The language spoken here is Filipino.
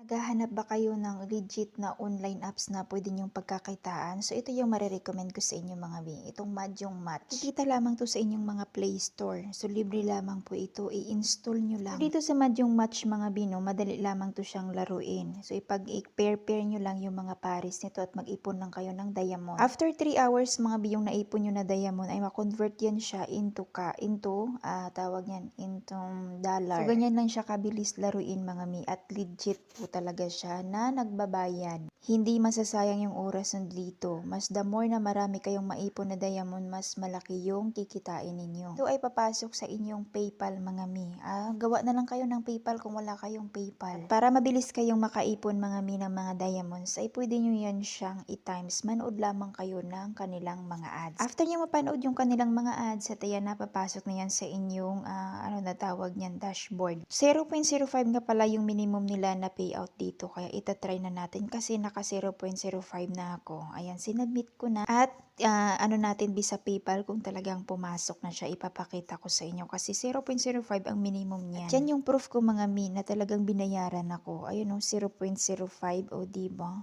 Naghahanap ba kayo ng legit na online apps na pwede niyong pagkakitaan? So ito yung marirecommend ko sa inyo mga bi. Itong Mahjong Match. Kikita lamang to sa inyong mga Play Store. So libre lamang po ito. I-install nyo lang. So, dito sa Mahjong Match mga bi, no, madali lamang to siyang laruin. So i-pair-pair nyo lang yung mga pares nito at mag-ipon lang kayo ng diamond. After 3 hours mga bi, yung naipon nyo na diamond ay makonvert yan siya tawag yan, into dollar. So ganyan lang siya kabilis laruin mga mi at legit po talaga siya na nagbabayad. Hindi masasayang yung oras dito. Mas the more na marami kayong maipon na diamond, mas malaki yung kikitain ninyo. Ito ay papasok sa inyong PayPal mga mi. Gawa na lang kayo ng PayPal kung wala kayong PayPal. At para mabilis kayong makaipon mga mi ng mga diamonds, ay pwede nyo yan siyang i-times. Manood lamang kayo ng kanilang mga ads. After nyo mapanood yung kanilang mga ads, at ayan na, papasok na yan sa inyong, tawag niyan, dashboard. 0.05 nga pala yung minimum nila na payout dito. Kaya itatry na natin kasi naka 0.05 na ako. Ayan, sinubmit ko na. At natin bisa PayPal kung talagang pumasok na siya. Ipapakita ko sa inyo kasi 0.05 ang minimum niyan. At yan yung proof ko mga mi na talagang binayaran ako. Ayun o, 0.05 o diba?